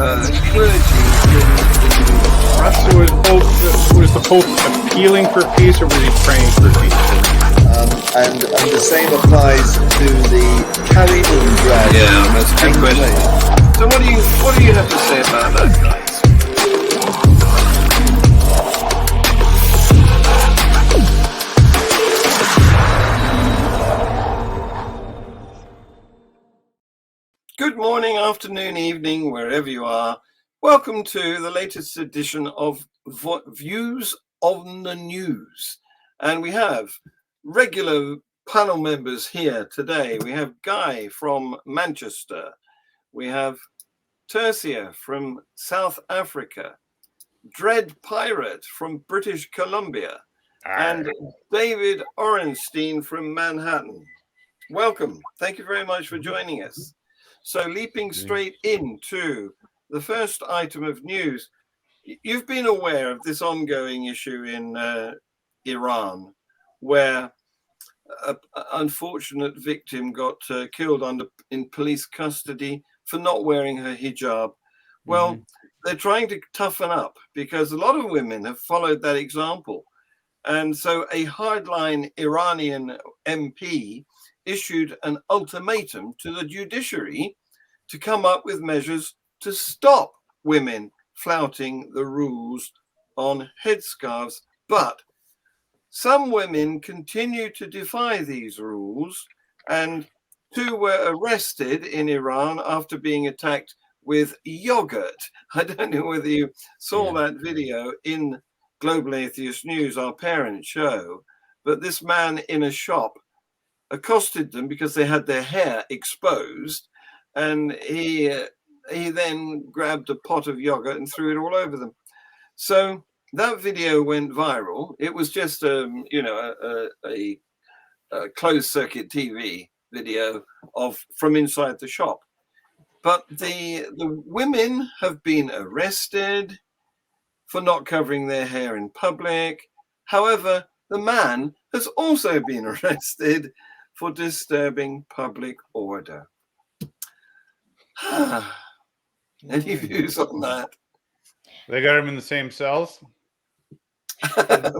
clergy in Russia? Was the Pope appealing for peace, or was he praying for peace? And the same applies to the Kaliningrad. Yeah, that's a good question. So what do you have to say about that, guys? Good morning, afternoon, evening, wherever you are. Welcome to the latest edition of Views on the News. And we have regular panel members here today. We have Guy from Manchester. We have Tersia from South Africa. Dread Pyrate from British Columbia. And David Orenstein from Manhattan. Welcome. Thank you very much for joining us. So leaping straight into the first item of news, you've been aware of this ongoing issue in Iran, where an unfortunate victim got killed in police custody for not wearing her hijab. Well, they're trying to toughen up because a lot of women have followed that example. And so a hardline Iranian MP issued an ultimatum to the judiciary to come up with measures to stop women flouting the rules on headscarves. But some women continue to defy these rules, and 2 were arrested in Iran after being attacked with yogurt. I don't know whether you saw that video in Global Atheist News, our parent show, but this man in a shop accosted them because they had their hair exposed, and he then grabbed a pot of yogurt and threw it all over them. So that video went viral. It was just a closed circuit TV video from inside the shop. But the women have been arrested for not covering their hair in public. However, the man has also been arrested for disturbing public order. Any views on that? They got him in the same cells? I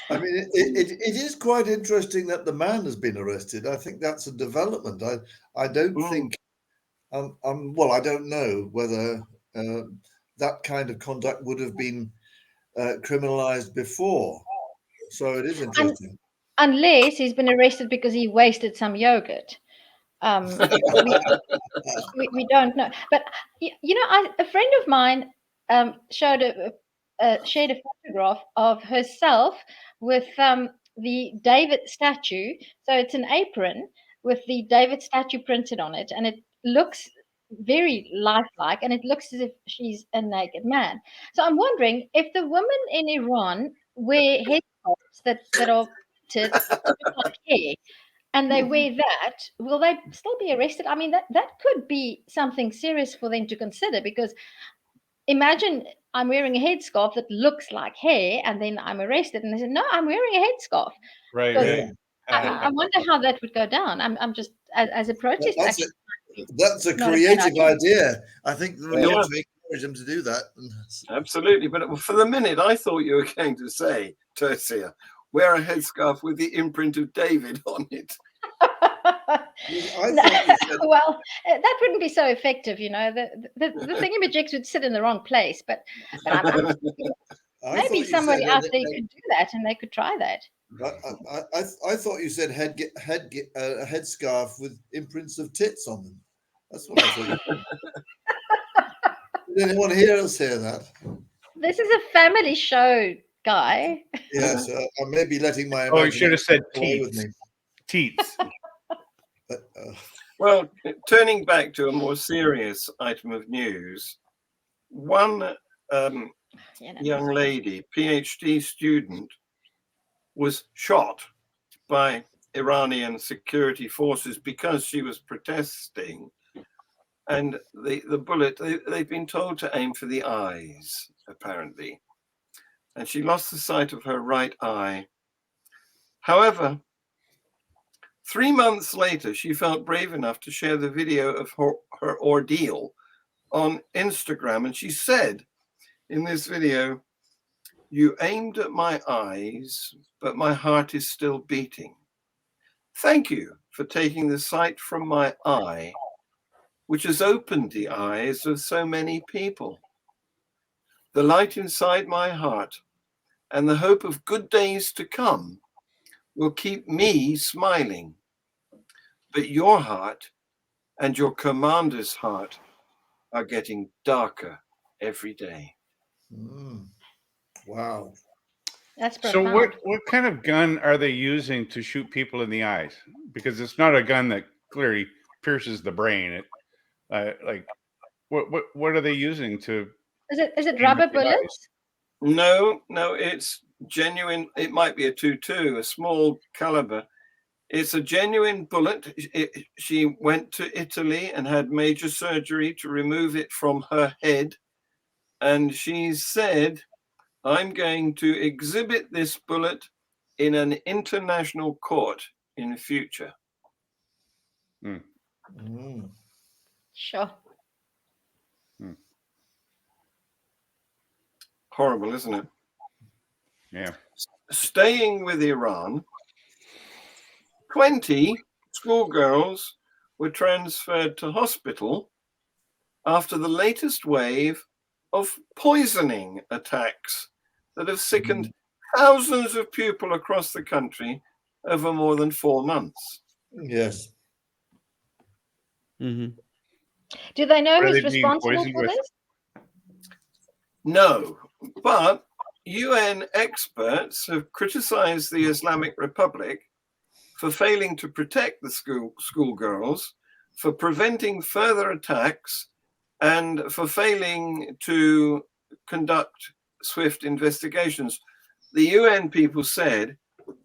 mean, it is quite interesting that the man has been arrested. I think that's a development. I don't think, well, I don't know whether that kind of conduct would have been criminalized before. So it is interesting. Unless he's been arrested because he wasted some yogurt. We don't know. But, a friend of mine shared a photograph of herself with the David statue. So it's an apron with the David statue printed on it, and it looks very lifelike, and it looks as if she's a naked man. So I'm wondering if the women in Iran wear headscarves that are like hair, and they wear that, will they still be arrested? I mean, that could be something serious for them to consider, because imagine I'm wearing a headscarf that looks like hair, and then I'm arrested, and they say, no, I'm wearing a headscarf. Right. I wonder how that would go down. I'm just, as a protest action. That's a creative idea. I think we ought to encourage them to do that. Absolutely. But for the minute, I thought you were going to say, Tersia, wear a headscarf with the imprint of David on it. Well, that wouldn't be so effective, The thingamajigs would sit in the wrong place. But maybe somebody out there could do that, and they could try that. I thought you said a headscarf with imprints of tits on them. That's what I thought. Did anyone hear us hear that? This is a family show, Guy. Yes, I may be letting my. Oh, you should have said teats. Teats. Well, turning back to a more serious item of news, one young lady, PhD student, was shot by Iranian security forces because she was protesting, and the bullet, they've been told to aim for the eyes, apparently, and she lost the sight of her right eye. However, 3 months later, she felt brave enough to share the video of her ordeal on Instagram, and she said in this video, "You aimed at my eyes, but my heart is still beating. Thank you for taking the sight from my eye, which has opened the eyes of so many people. The light inside my heart and the hope of good days to come will keep me smiling. But your heart and your commander's heart are getting darker every day." Wow. That's So profound. what kind of gun are they using to shoot people in the eyes? Because it's not a gun that clearly pierces the brain. It like what are they using to Is it aim at rubber the eyes? bullets? No, it's genuine. It might be a 22, a small caliber. It's a genuine bullet. She went to Italy and had major surgery to remove it from her head. And she said, "I'm going to exhibit this bullet in an international court in the future." Sure. Horrible, isn't it? Yeah. Staying with Iran, 20 schoolgirls were transferred to hospital after the latest wave of poisoning attacks that have sickened thousands of people across the country over more than 4 months. Yes. Do they know What are who's they being responsible poisoned for with? this? No, but UN experts have criticized the Islamic Republic for failing to protect the schoolgirls, for preventing further attacks, and for failing to conduct swift investigations. The UN people said,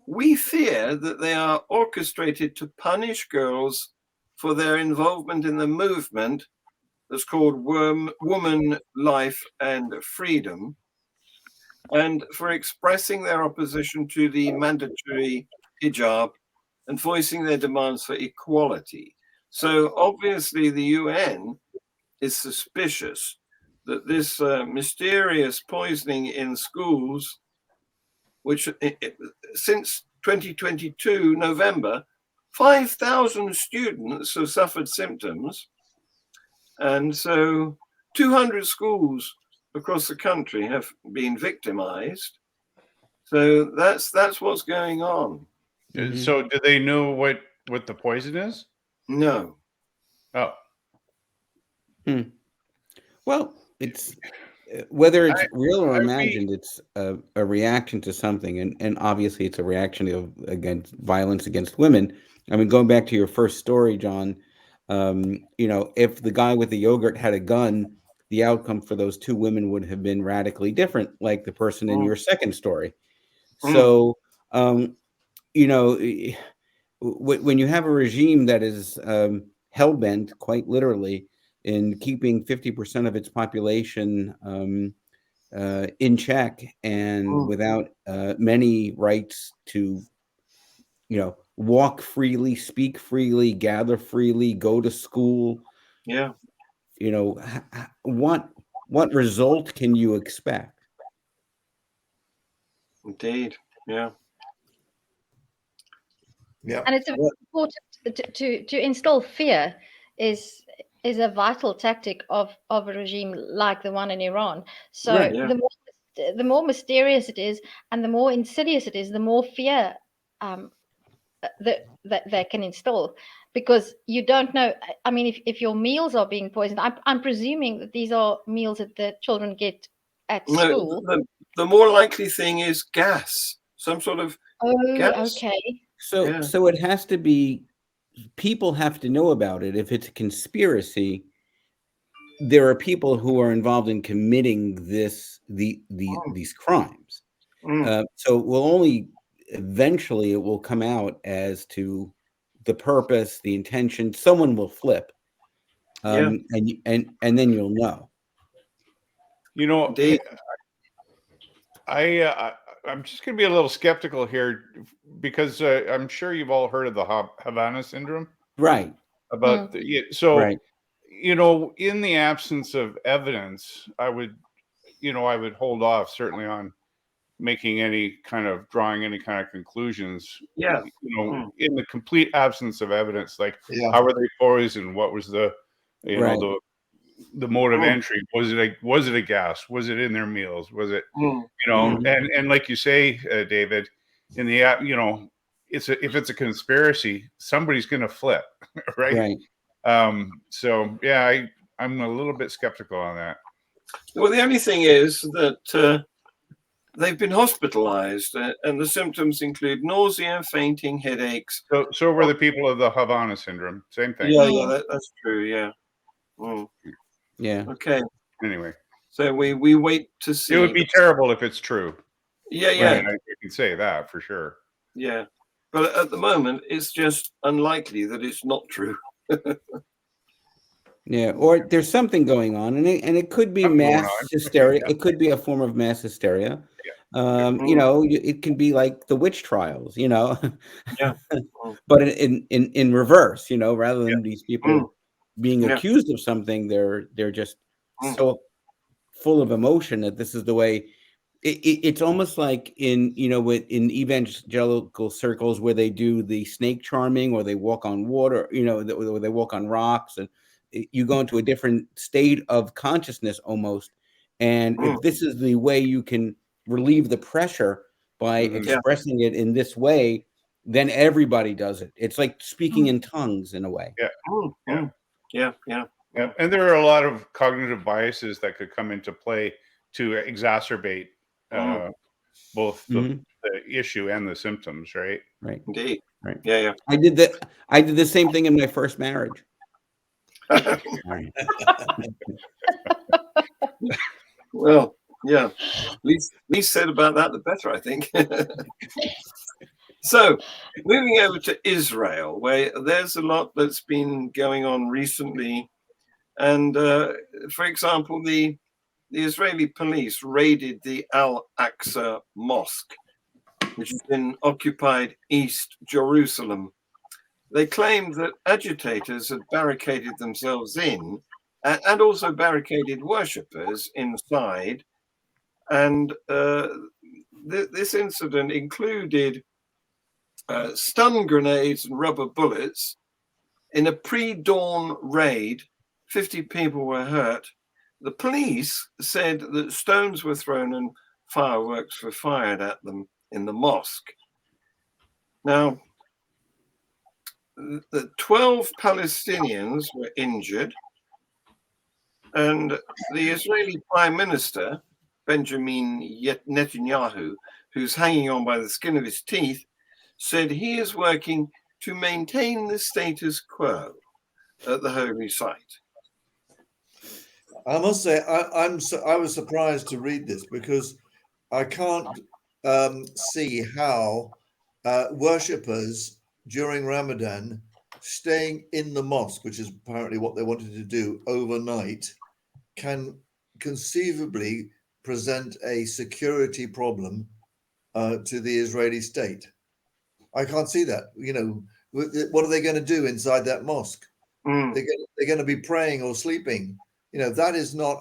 "We fear that they are orchestrated to punish girls for their involvement in the movement that's called Woman, Life and Freedom, and for expressing their opposition to the mandatory hijab and voicing their demands for equality." So obviously the UN is suspicious that this mysterious poisoning in schools, which since 2022 November, 5,000 students have suffered symptoms, and so 200 schools across the country have been victimized. So that's what's going on. So do they know what the poison is? No. Oh. Well, it's whether it's real or imagined, it's a reaction to something, and obviously it's a reaction against violence against women. I mean, going back to your first story, John, if the guy with the yogurt had a gun, the outcome for those two women would have been radically different, like the person in your second story. So, when you have a regime that is hell-bent, quite literally, in keeping 50% of its population in check and without many rights to, walk freely, speak freely, gather freely, go to school. Yeah. What result can you expect? Indeed. Yeah. Yeah. And it's important to instill fear is a vital tactic of a regime like the one in Iran. So Right. Yeah. the more mysterious it is and the more insidious it is, the more fear that they can instill, because you don't know. I mean, if your meals are being poisoned, I'm presuming that these are meals that the children get at school. The more likely thing is gas, some sort of gas. Okay. So it has to be, people have to know about it. If it's a conspiracy, there are people who are involved in committing these crimes. So eventually it will come out as to the purpose, the intention. Someone will flip, and then you'll know. Indeed. I'm just going to be a little skeptical here, because I'm sure you've all heard of the Havana syndrome, Right? about Right. you know, in the absence of evidence, I would hold off certainly on making any kind of drawing any kind of conclusions. Yeah. You know, in the complete absence of evidence, like Yeah. how were they poisoned? What was the, you Right. know, the mode of entry? Was it a gas? Was it in their meals? Was it, you know, and like you say, David, in the, you know, if it's a conspiracy, somebody's going to flip, right? So yeah, I'm a little bit skeptical on that. Well, the only thing is that they've been hospitalized, and the symptoms include nausea, fainting, headaches. So were the people of the Havana syndrome. Same thing. Yeah, that's true. Yeah. Yeah. Okay. Anyway, so we wait to see. It would be terrible if it's true. Yeah. I can say that for sure. Yeah, but at the moment, it's just unlikely that it's not true. Yeah, or there's something going on, and it could be mass hysteria. It could be a form of mass hysteria. You know, it can be like the witch trials, you know. Yeah. But in reverse, you know, rather than these people being accused of something, they're just so full of emotion that this is the way. It's almost like in evangelical circles where they do the snake charming, or they walk on water, you know, or they walk on rocks, and you go into a different state of consciousness almost. And if this is the way you can relieve the pressure by expressing it in this way, then everybody does it. It's like speaking in tongues in a way. Yeah. And there are a lot of cognitive biases that could come into play to exacerbate both the issue and the symptoms, right? Right. Indeed. Right. Yeah. I did the same thing in my first marriage. Well, yeah. Least said about that, the better, I think. So, moving over to Israel, where there's a lot that's been going on recently, and for example, the Israeli police raided the Al-Aqsa Mosque, which is in occupied East Jerusalem. They claimed that agitators had barricaded themselves in and also barricaded worshippers inside. And this incident included stun grenades and rubber bullets. In a pre-dawn raid, 50 people were hurt. The police said that stones were thrown and fireworks were fired at them in the mosque. Now, the 12 Palestinians were injured, and the Israeli Prime Minister, Benjamin Netanyahu, who's hanging on by the skin of his teeth, said he is working to maintain the status quo at the holy site. I must say, I was surprised to read this, because I can't see how worshippers during Ramadan staying in the mosque, which is apparently what they wanted to do overnight, can conceivably present a security problem to the Israeli state. I can't see that. You know, what are they going to do inside that mosque? They're going to be praying or sleeping. You know, that is not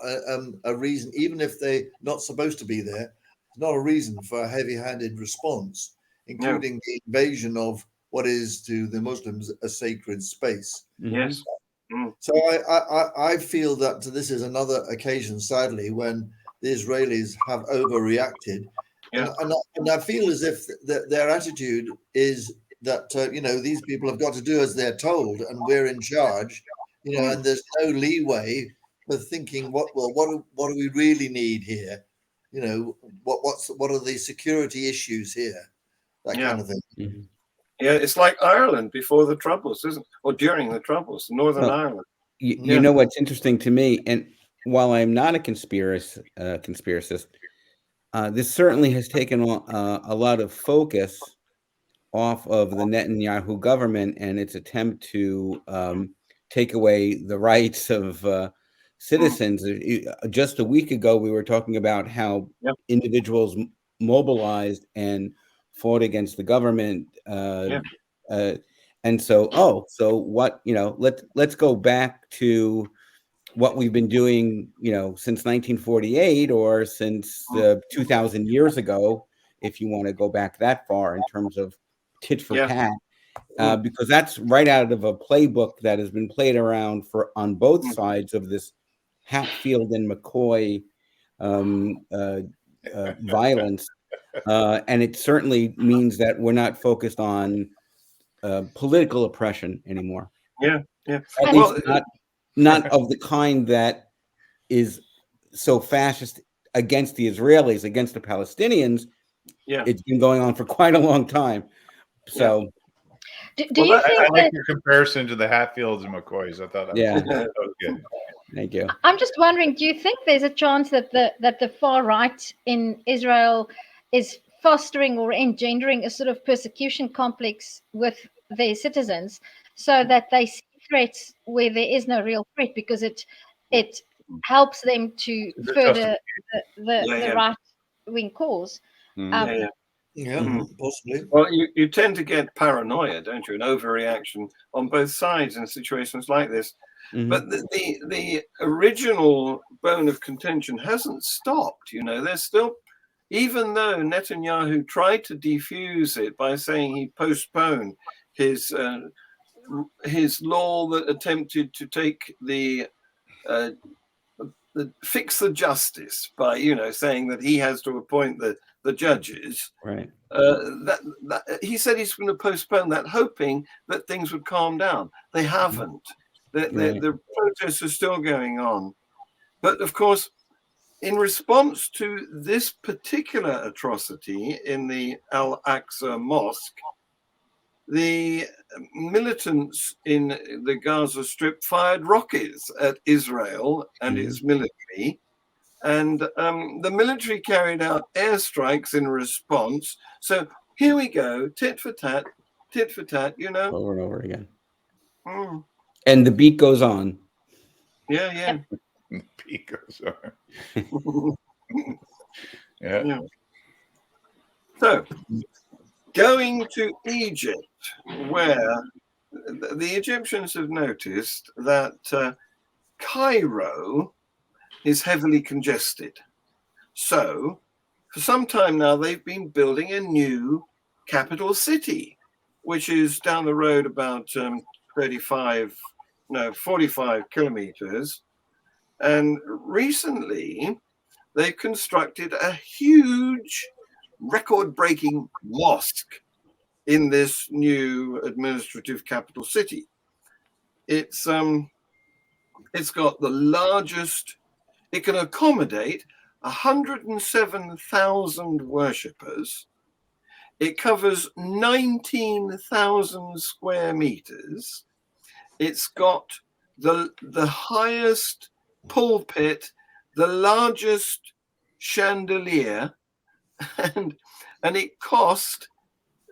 a reason, even if they're not supposed to be there, it's not a reason for a heavy-handed response, including the invasion of what is to the Muslims a sacred space. Yes. So I feel that this is another occasion, sadly, when the Israelis have overreacted. And I feel as if their attitude is that, you know, these people have got to do as they're told, and we're in charge, you know, and there's no leeway for thinking, what do we really need here? You know, what are the security issues here? That kind of thing. Yeah, it's like Ireland before the Troubles, isn't it? Or during the Troubles, Northern Ireland. You know what's interesting to me, and while I'm not a conspiracist, this certainly has taken a lot of focus off of the Netanyahu government and its attempt to take away the rights of citizens. Just a week ago, we were talking about how individuals mobilized and fought against the government. And so what, you know, let's go back to what we've been doing, since 1948 or since 2000 years ago, if you want to go back that far in terms of tit for tat, because that's right out of a playbook that has been played around on both sides of this Hatfield and McCoy violence. And it certainly means that we're not focused on political oppression anymore. Yeah. At least not of the kind that is so fascist against the Israelis, against the Palestinians. Yeah. It's been going on for quite a long time. So do you think I like your comparison to the Hatfields and McCoys. I thought that was good. Thank you. I'm just wondering, do you think there's a chance that the far right in Israel is fostering or engendering a sort of persecution complex with their citizens, so that they see threats where there is no real threat, because it helps them to further the right wing cause? Possibly. Well, you tend to get paranoia, don't you, and overreaction on both sides in situations like this. But the original bone of contention hasn't stopped. There's still, even though Netanyahu tried to defuse it by saying he postponed his law that attempted to take the fix the justice by saying that he has to appoint the judges. Right. That he said he's going to postpone that, hoping that things would calm down. They haven't. The protests are still going on. But of course, in response to this particular atrocity in the Al-Aqsa Mosque, the militants in the Gaza Strip fired rockets at Israel and its military. And the military carried out airstrikes in response. So here we go, tit for tat, over and over again. Mm. And the beat goes on. Yeah. The beat goes on. Yeah. So, going to Egypt, where the Egyptians have noticed that Cairo is heavily congested. So, for some time now, they've been building a new capital city, which is down the road about 45 kilometers. And recently, they've constructed a huge, record-breaking mosque in this new administrative capital city. It's got the largest. It can accommodate 107,000 worshippers. It covers 19,000 square meters. It's got the highest pulpit, the largest chandelier, and it cost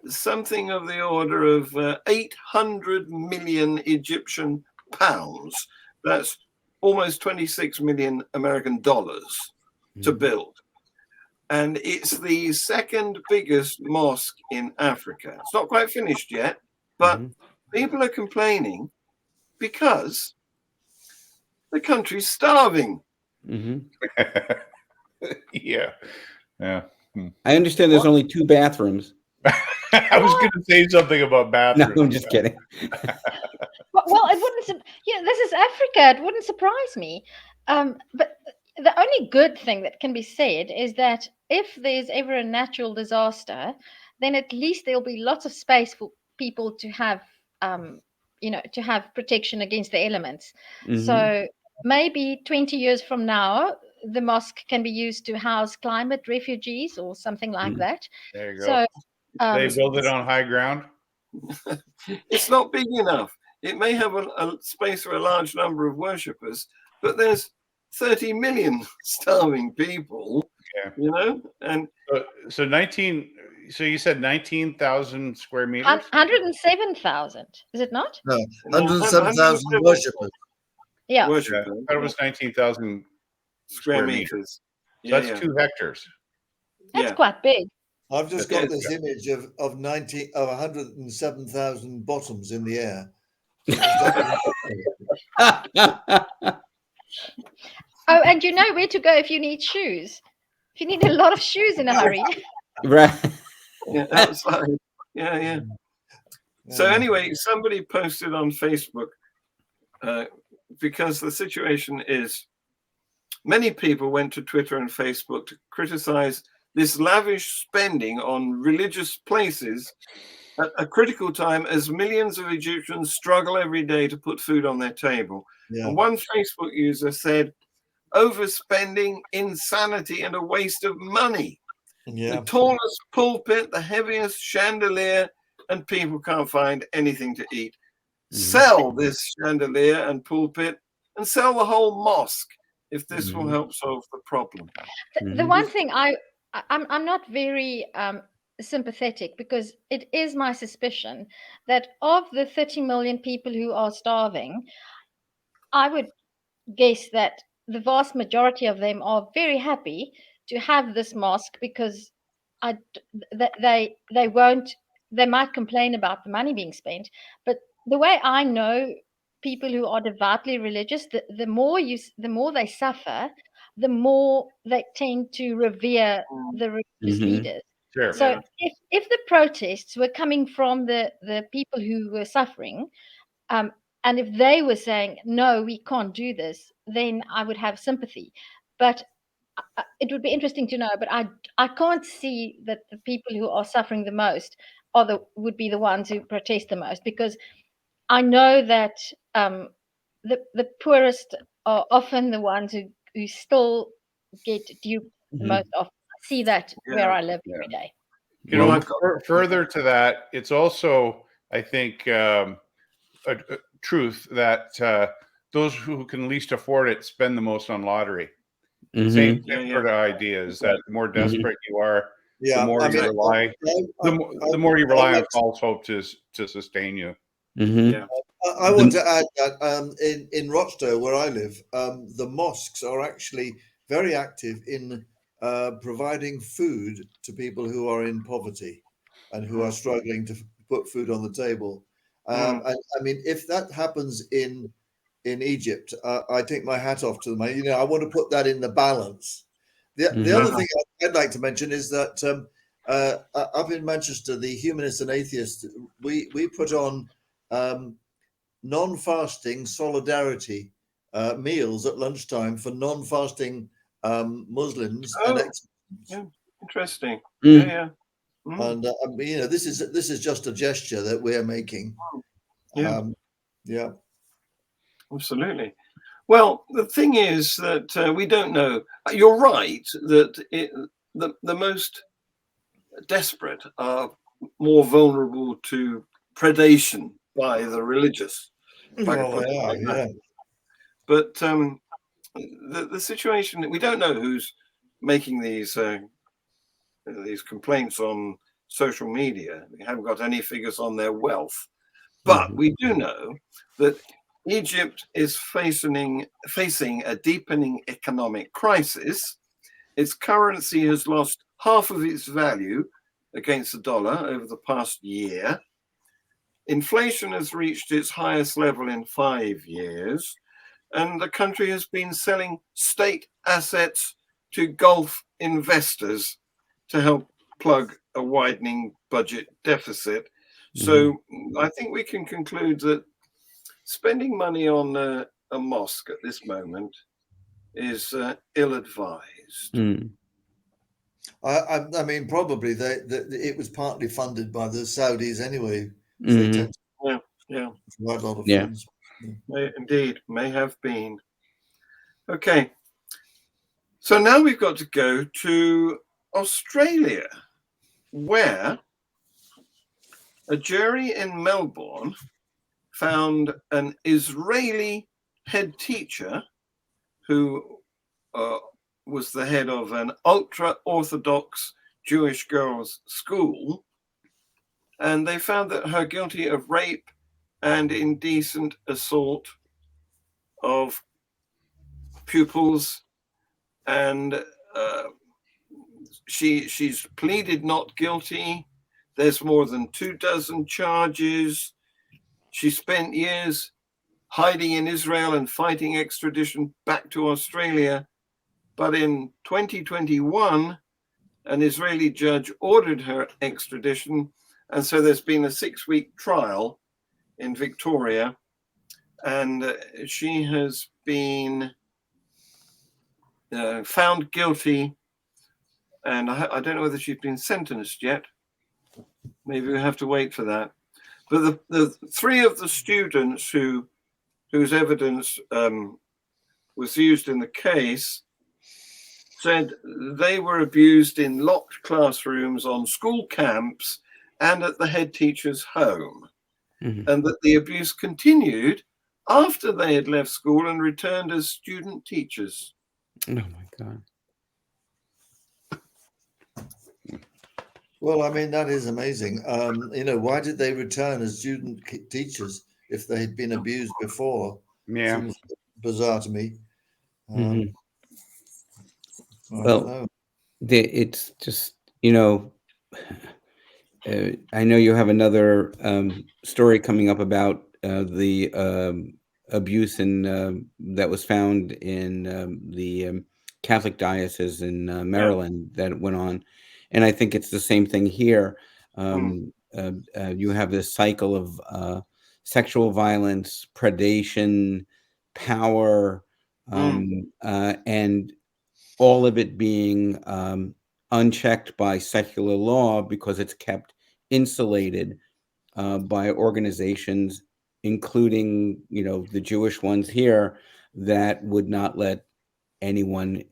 something of the order of 800 million Egyptian pounds. That's almost 26 million American dollars to build. And it's the second biggest mosque in Africa. It's not quite finished yet, but people are complaining because the country's starving. Yeah. I understand there's only 2 bathrooms. I was going to say something about bathrooms. No, I'm just kidding. Well, it wouldn't. This is Africa. It wouldn't surprise me. But the only good thing that can be said is that if there's ever a natural disaster, then at least there'll be lots of space for people to have, to have protection against the elements. So maybe 20 years from now, the mosque can be used to house climate refugees or something like that. There you go. So they build it on high ground. It's not big enough. It may have a space for a large number of worshippers, but there's 30 million starving people. And so you said 19,000 square meters? 107,000, is it not? No, 107,000 worshippers. Yeah. I thought it was 19,000 square meters. So that's 2 hectares. That's quite big. I've just got this image of 107,000 bottoms in the air. Oh, and you know where to go if you need shoes. If you need a lot of shoes in a hurry. Right. Yeah, outside. Yeah. So anyway, somebody posted on Facebook because the situation is many people went to Twitter and Facebook to criticize this lavish spending on religious places at a critical time as millions of Egyptians struggle every day to put food on their table. Yeah. And one Facebook user said, overspending, insanity, and a waste of money. Yeah. The tallest pulpit, the heaviest chandelier, and people can't find anything to eat. Sell this chandelier and pulpit and sell the whole mosque if this will help solve the problem. The one thing I'm not very sympathetic, because it is my suspicion that of the 30 million people who are starving, I would guess that the vast majority of them are very happy to have this mosque, because they might complain about the money being spent, but the way I know people who are devoutly religious, the more they suffer, the more they tend to revere the religious leaders. Sure. So if the protests were coming from the people who were suffering, and if they were saying, no, we can't do this, then I would have sympathy. But it would be interesting to know. But I can't see that the people who are suffering the most would be the ones who protest the most, because I know that the poorest are often the ones who still get duped the most often. I see that where I live every day. You know, further to that, it's also, I think, a truth that those who can least afford it spend the most on lottery. Same sort of idea is that the more desperate you are, the more you rely, the more you rely on false hope to sustain you. I want to add that in Rochdale, where I live, the mosques are actually very active in providing food to people who are in poverty and who are struggling to put food on the table. And I mean, if that happens in Egypt, I take my hat off to them. I want to put that in the balance. The other thing I'd like to mention is that up in Manchester, the Humanists and Atheists, we put on non-fasting solidarity meals at lunchtime for non-fasting Muslims. Interesting. Yeah. And this is just a gesture that we're making. Yeah. Absolutely. Well, the thing is that we don't know. You're right that the most desperate are more vulnerable to predation by the religious. But the situation that we don't know who's making these complaints on social media. We haven't got any figures on their wealth, but we do know that Egypt is facing a deepening economic crisis. Its currency has lost half of its value against the dollar over the past year. Inflation has reached its highest level in 5 years, and the country has been selling state assets to Gulf investors to help plug a widening budget deficit. So I think we can conclude that spending money on a mosque at this moment is ill-advised. I mean, probably it was partly funded by the Saudis anyway. They tend to provide a lot of funds. Indeed, may have been. Okay, so now we've got to go to Australia, where a jury in Melbourne found an Israeli head teacher who was the head of an ultra-Orthodox Jewish girls' school, and they found that her guilty of rape and indecent assault of pupils, and she's pleaded not guilty. There's more than 24 charges. She spent years hiding in Israel and fighting extradition back to Australia. But in 2021, an Israeli judge ordered her extradition. And so there's been a 6-week trial in Victoria. And she has been found guilty. And I don't know whether she's been sentenced yet. Maybe we have to wait for that. But the 3 of the students whose evidence was used in the case said they were abused in locked classrooms, on school camps, and at the head teacher's home, and that the abuse continued after they had left school and returned as student teachers. Oh my God. Well, I mean, that is amazing. Why did they return as student teachers if they had been abused before? Yeah. Seems bizarre to me. Well, it's just, I know you have another story coming up about the abuse that was found in the Catholic diocese in Maryland that went on. And I think it's the same thing here. You have this cycle of sexual violence, predation, power, and all of it being unchecked by secular law because it's kept insulated by organizations, including, the Jewish ones here, that would not let anyone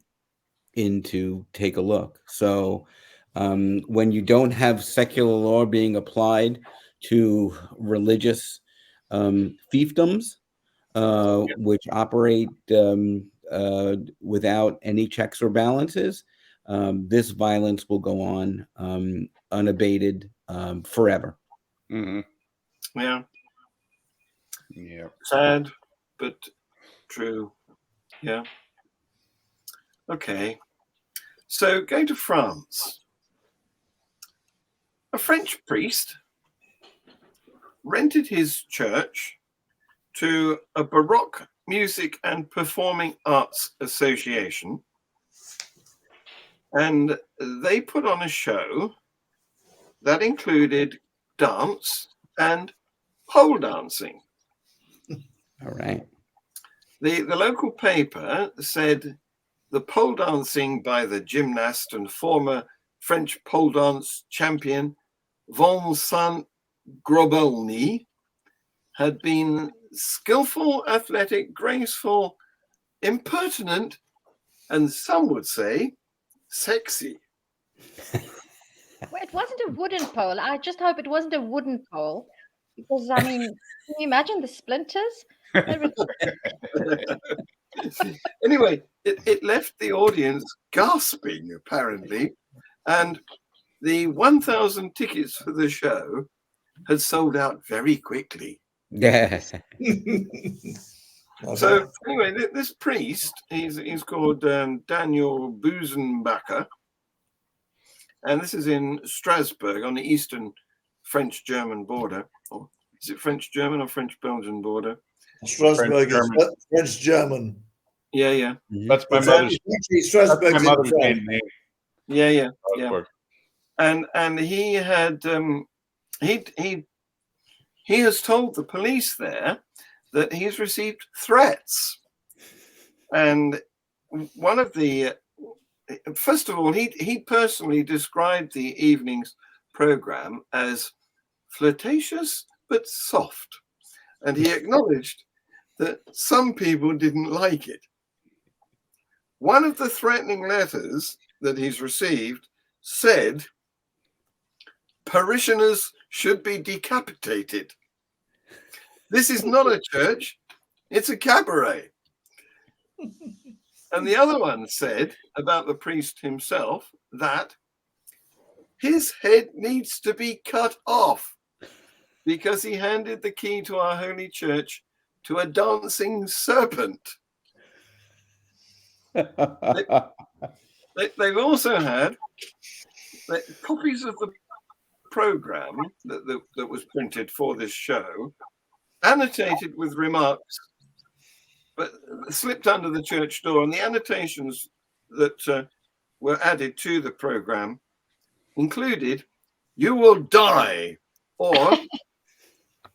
in to take a look. So when you don't have secular law being applied to religious fiefdoms, which operate without any checks or balances, this violence will go on unabated forever. Yeah. Sad, but true. Yeah. Okay. So going to France. A French priest rented his church to a Baroque Music and Performing Arts Association, and they put on a show that included dance and pole dancing. All right. The local paper said the pole dancing by the gymnast and former French pole dance champion Vincent Grobelny had been skillful, athletic, graceful, impertinent, and some would say sexy. Well, it wasn't a wooden pole. I just hope it wasn't a wooden pole, because I mean, can you imagine the splinters? Anyway, it left the audience gasping, apparently, and the 1,000 tickets for the show had sold out very quickly. Yeah. So anyway, this priest, he's called Daniel Busenbacher, and this is in Strasbourg on the eastern French-German border. Or is it French-German or French-Belgian border? Strasbourg is French-German. Yeah. That's my mother's maiden name. Yeah. And he had he has told the police there that he's received threats. And one of the first of all, he personally described the evening's program as flirtatious but soft, and he acknowledged that some people didn't like it. One of the threatening letters that he's received said parishioners should be decapitated. This is not a church, it's a cabaret. And the other one said about the priest himself that his head needs to be cut off because he handed the key to our holy church to a dancing serpent. They've also had copies of the program that was printed for this show, annotated with remarks, but slipped under the church door. And the annotations that were added to the program included, "You will die," or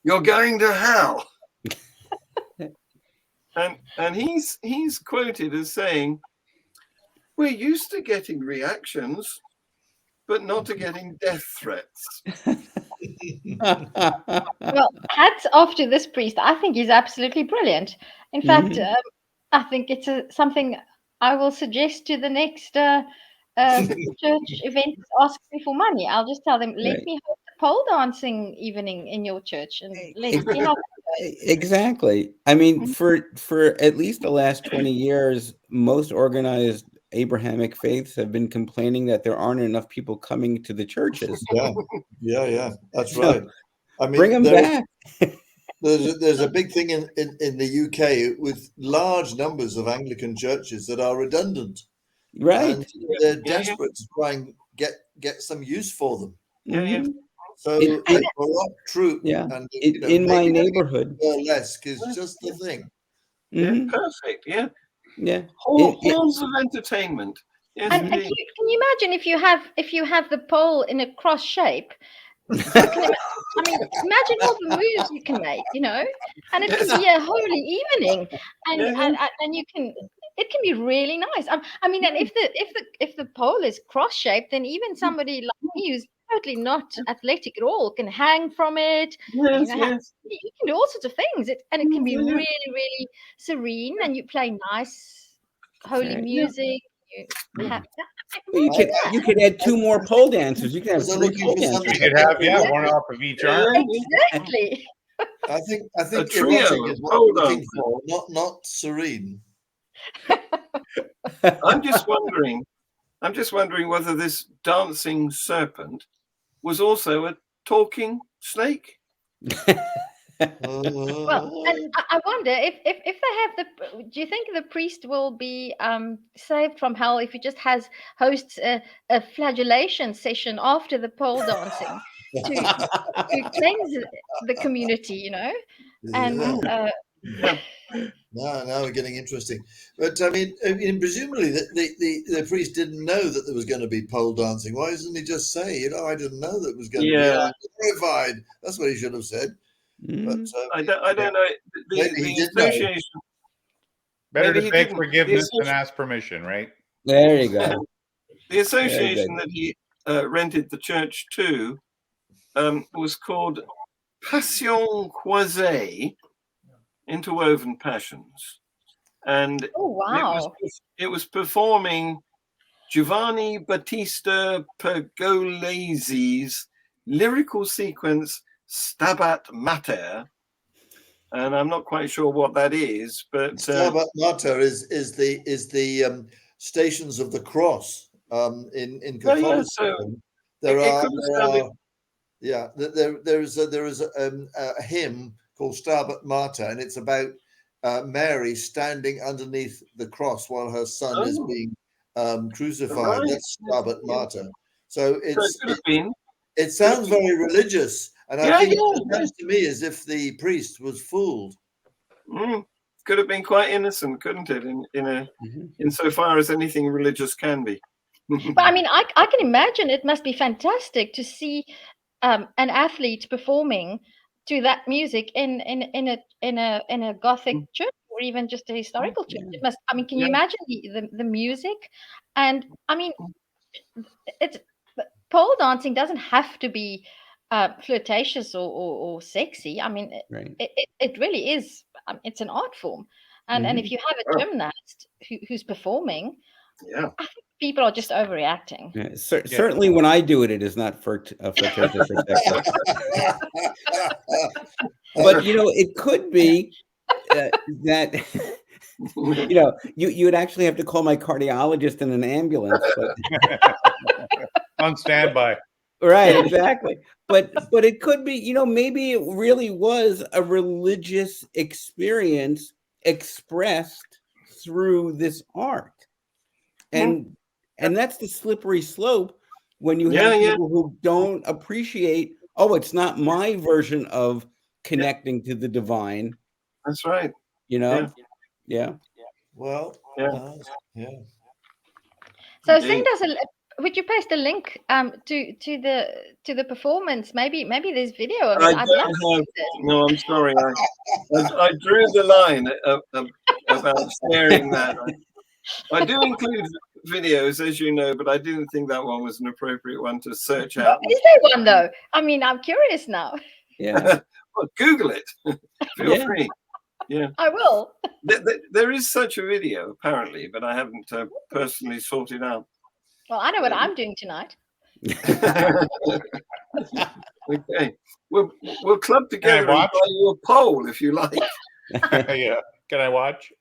"You're going to hell." And he's quoted as saying, "We're used to getting reactions, but not to getting death threats." Well, hats off to this priest. I think he's absolutely brilliant. In fact, I think it's something I will suggest to the next church event ask me for money. I'll just tell them, let me host a pole dancing evening in your church, and let's see how. Exactly. I mean, for at least the last 20 years, most organized Abrahamic faiths have been complaining that there aren't enough people coming to the churches. Yeah. That's right. I mean, bring them back. There's a big thing in the UK with large numbers of Anglican churches that are redundant, Right? And they're desperate to try and get some use for them. Yeah. So a rock troop, and in my neighborhood, burlesque is just the thing. Yeah, perfect. Yeah. Halls of entertainment. Yes, and can you imagine if you have the pole in a cross shape? I mean, imagine all the moves you can make, and it can be a holy evening, and you can. It can be really nice. I mean, and if the pole is cross shaped, then even somebody like me who's totally not athletic at all can hang from it. Yes. You can do all sorts of things, and it can be really, really serene, and you play nice holy music. You could add 2 more pole dancers. You can have 3 pole dancers. You could have one off of each arm. Exactly. I think a trio is what we're looking for, not serene. I'm just wondering whether this dancing serpent was also a talking snake. Well, and I wonder if they have do you think the priest will be saved from hell if he just hosts a flagellation session after the pole dancing to cleanse the community, and now we're getting interesting. But I mean presumably the priest didn't know that there was going to be pole dancing. Why doesn't he just say, I didn't know that was going to be? I'm terrified. That's what he should have said. But I don't know. The association. Better to beg forgiveness than ask permission, right? There you go. The association that he rented the church to was called Passion Croisée, Interwoven Passions, and it was performing Giovanni Battista Pergolesi's lyrical sequence Stabat Mater, and I'm not quite sure what that is, but Stabat Mater is the Stations of the Cross in Catholicism. There is a hymn called Stabat Mater, and it's about Mary standing underneath the cross while her son is being crucified. That's Stabat Mater. So it sounds very religious, and I think it sounds to me as if the priest was fooled. Could have been quite innocent, couldn't it? In so far as anything religious can be. But I mean, I can imagine it must be fantastic to see an athlete performing to that music in a Gothic church, or even just a historical church. It must. I mean, can you imagine the music? And I mean, it's pole dancing doesn't have to be flirtatious or sexy. I mean, it really is. It's an art form, and if you have a gymnast who's performing, I think people are just overreacting. Yeah, certainly, when I do it, it is not flirtatious or sexy. But it could be that. You'd actually have to call my cardiologist in an ambulance. But on standby. Right, exactly. But it could be, maybe it really was a religious experience expressed through this art. And that's the slippery slope when you have people who don't appreciate, it's not my version of connecting to the divine. That's right. You know, yeah. Well, Yeah. yeah. So Indeed. send us would you paste a link to the performance? Maybe there's video of it. I I'd love to don't have. see this. No, I'm sorry. I drew the line about sharing that. I do include videos, as you know, but I didn't think that one was an appropriate one to search out. Is there one though? I mean, I'm curious now. Yeah. Well, Google it. Feel free. Yeah. I will. There is such a video, apparently, but I haven't personally sorted out. Well, I know what I'm doing tonight. Okay. We'll club together and buy you a poll if you like. Yeah. Can I watch?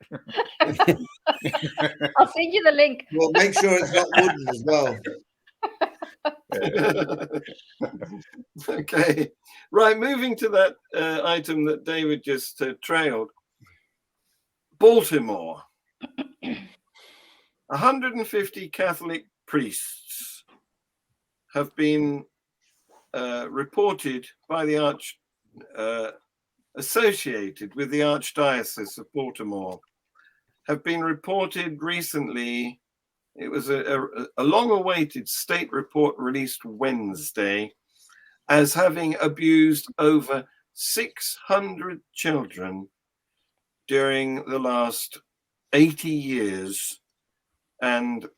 I'll send you the link. Well, make sure it's not wooden as well. Okay. Right. Moving to that item that David just trailed. Baltimore. 150 Catholic priests have been reported by the associated with the Archdiocese of Baltimore, have been reported recently. It was a long-awaited state report released Wednesday as having abused over 600 children during the last 80 years and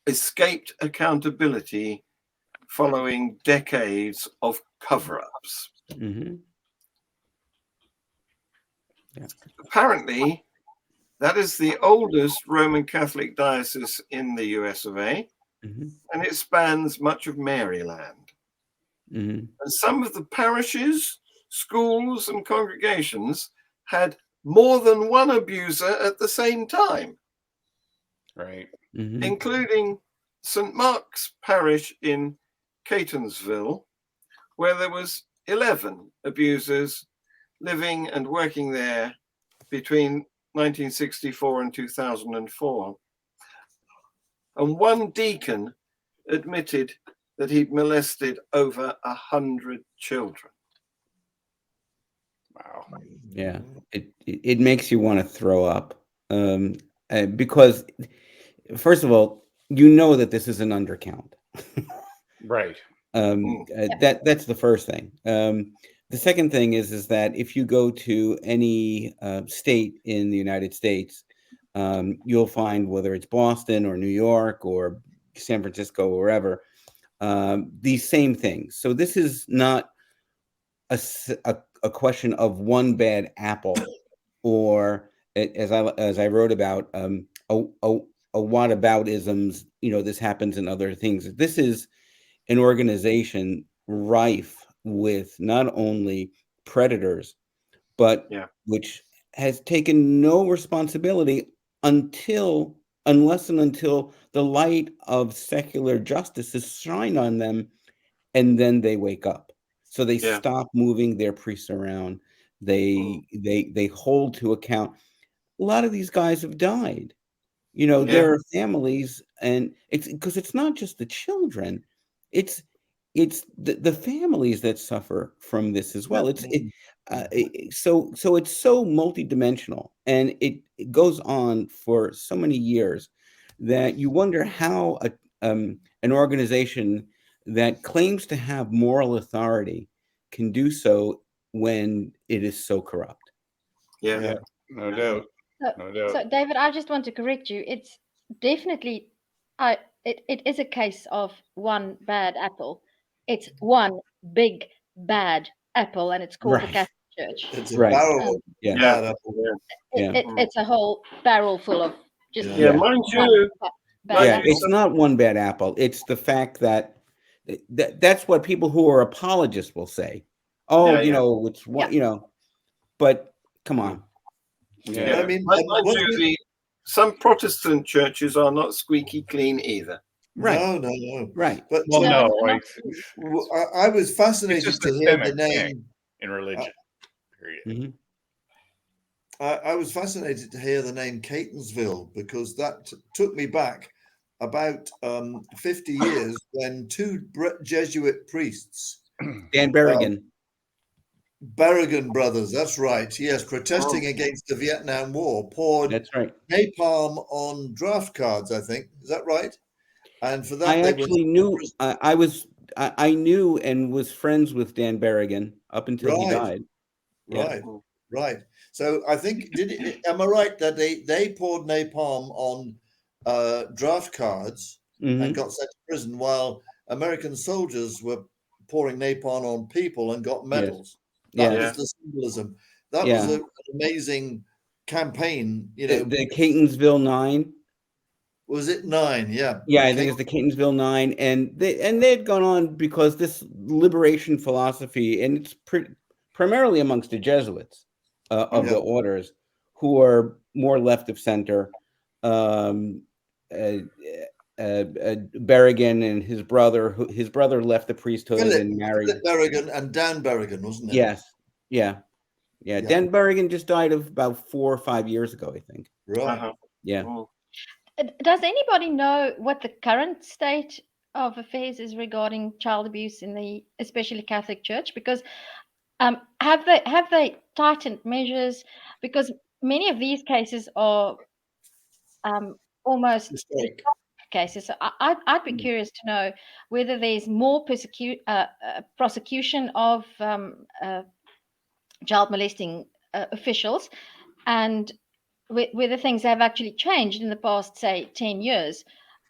escaped accountability following decades of cover-ups. Mm-hmm. Yeah. Apparently, that is the oldest Roman Catholic diocese in the US of A, and it spans much of Maryland. And some of the parishes, schools, and congregations had more than one abuser at the same time. Right. Including St. Mark's Parish in Catonsville, where there was 11 abusers living and working there between 1964 and 2004. And one deacon admitted that he'd molested over 100 children. Wow. Yeah, it makes you want to throw up because, first of all, you know that this is an undercount. Right. That's the first thing. The second thing is that if you go to any state in the United States, you'll find, whether it's Boston or New York or San Francisco or wherever, these same things. So this is not a question of one bad apple, or as I wrote about, a whataboutisms. This happens in other things. This is an organization rife with not only predators, but which has taken no responsibility unless and until the light of secular justice is shined on them, and then they wake up. So they stop moving their priests around. They hold to account. A lot of these guys have died. There are families, and it's because it's not just the children. It's the families that suffer from this as well. So it's so multidimensional, and it goes on for so many years that you wonder how an organization that claims to have moral authority can do so when it is so corrupt. Yeah. No doubt. So David, I just want to correct you. It's definitely it is a case of one bad apple. It's one big bad apple, and it's called the Catholic Church. It's a barrel. Bad apple. It's a whole barrel full of just mind you. It's not one bad apple. It's the fact that that's what people who are apologists will say. Oh, it's one. But come on. I mean, some Protestant churches are not squeaky clean either. No. Right. But I was fascinated to hear the name in religion. Period. I was fascinated to hear the name Catonsville, because that took me back about 50 years when two Jesuit priests, Dan Berrigan, Berrigan brothers, that's right. Yes, protesting against the Vietnam War, poured That's right. napalm on draft cards, I think. Is that right? And for that, I they were actually knew. I knew and was friends with Dan Berrigan up until he right, died. right, right. So I think am I right that they poured napalm on draft cards and got sent to prison, while American soldiers were pouring napalm on people and got medals? That Yes. was the symbolism. That Yeah. was an amazing campaign. You The, know, the Catonsville Nine. was it 9? Yeah. Yeah, I think it's the Catonsville Nine, and they'd gone on because this liberation philosophy, and it's primarily amongst the Jesuits of the orders, who are more left of center. Berrigan and his brother left the priesthood and married Philip Berrigan and Dan Berrigan, wasn't it? Yes, yeah. Dan Berrigan just died of about 4 or 5 years ago, I think. Right. Yeah. Does anybody know what the current state of affairs is regarding child abuse in the especially Catholic Church? Because have they tightened measures? Because many of these cases are almost Mistake. cases. So I'd be curious to know whether there's more prosecution of child molesting officials, and whether things have actually changed in the past, say, 10 years,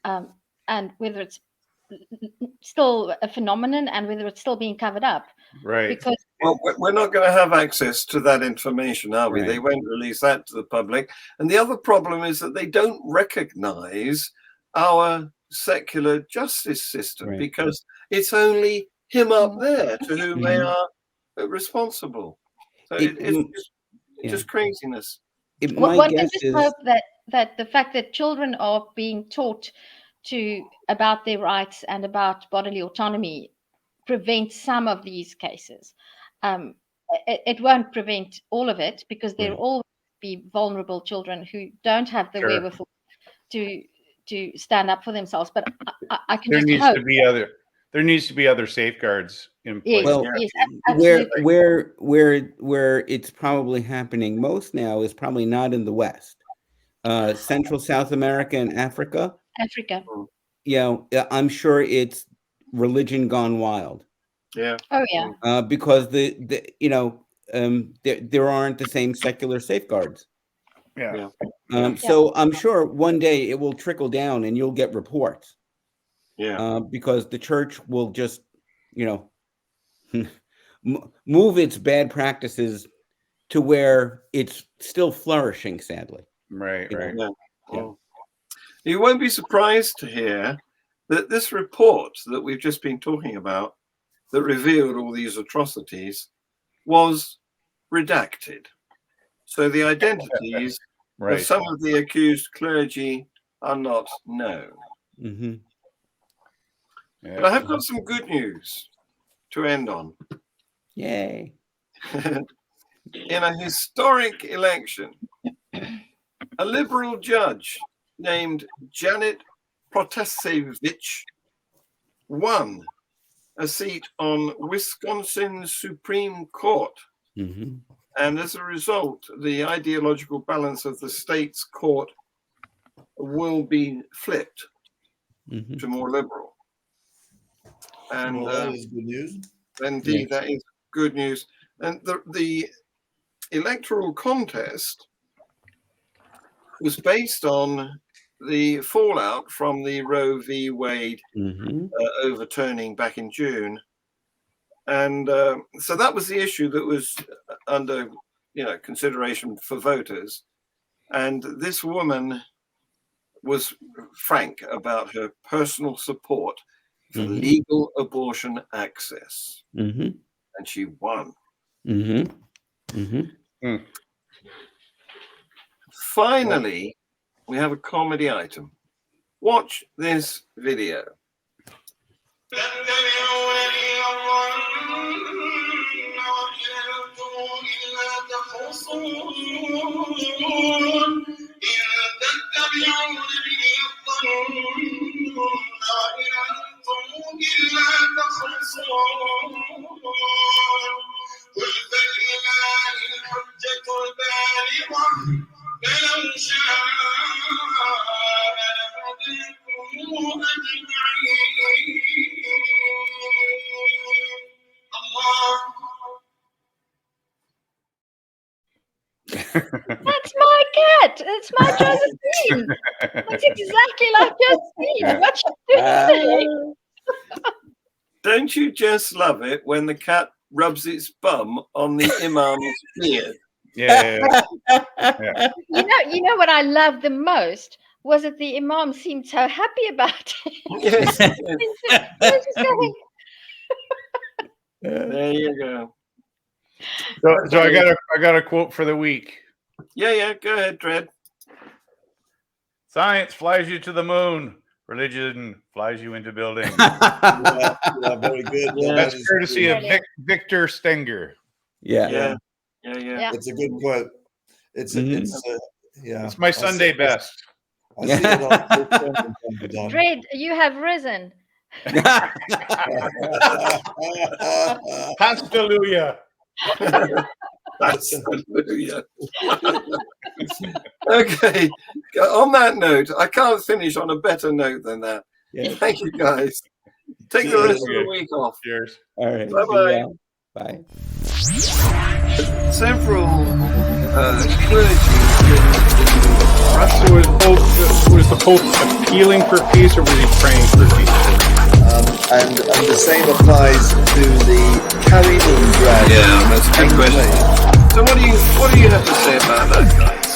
and whether it's still a phenomenon and whether it's still being covered up. Right. Because we're not going to have access to that information, are we? Right. They won't release that to the public. And the other problem is that they don't recognize our secular justice system, because it's only him up there to whom they are responsible. So it's just craziness. One can just hope that the fact that children are being taught about their rights and about bodily autonomy prevents some of these cases. It won't prevent all of it, because there will always be vulnerable children who don't have the wherewithal to stand up for themselves. But I can there just needs hope to be other there needs to be other safeguards in place. Well, yes, absolutely. where it's probably happening most now is probably not in the West. Central South America and Africa. Yeah, I'm sure it's religion gone wild. Yeah. Oh yeah. Because there aren't the same secular safeguards. Yeah. So I'm sure one day it will trickle down and you'll get reports. Yeah. Because the church will just, move its bad practices to where it's still flourishing, sadly. Right. Yeah. You won't be surprised to hear that this report that we've just been talking about, that revealed all these atrocities, was redacted. So the identities of some of the accused clergy are not known. Mm-hmm. Yeah. But I have got some good news to end on. Yay. In a historic election, a liberal judge named Janet Protasevich won a seat on Wisconsin's Supreme Court. Mm-hmm. And as a result, the ideological balance of the state's court will be flipped to more liberal. And that is good news. Indeed, that is good news. And the electoral contest was based on the fallout from the Roe v. Wade overturning back in June. And so that was the issue that was under consideration for voters. And this woman was frank about her personal support for legal abortion access. And she won. Finally, we have a comedy item. Watch this video. That's my cat. It's my Josephine. That's exactly like Josephine. Yeah. What you doing? Don't you just love it when the cat rubs its bum on the Imam's beard? Yeah. You know what I loved the most was that the Imam seemed so happy about it. Yes. Yes. He was just going, There you go. So I got a quote for the week. Yeah. Go ahead, Dred. Science flies you to the moon. Religion flies you into buildings. Yeah, very good. Yeah. That's That is courtesy good. of Victor Stenger. Yeah. It's a good quote. It's yeah. It's my Sunday best. I see it on from time to time. Dred, you have risen. Hallelujah. Hallelujah. Okay. On that note, I can't finish on a better note than that. Yeah. Thank you, guys. Take the rest of the week off. Cheers. All right. Bye-bye. Bye. Several clergy So was the Pope appealing for peace, or was he praying for peace? And the same applies to the carrying on drag. Yeah, that's a good question. So what do you have to say about that, guys?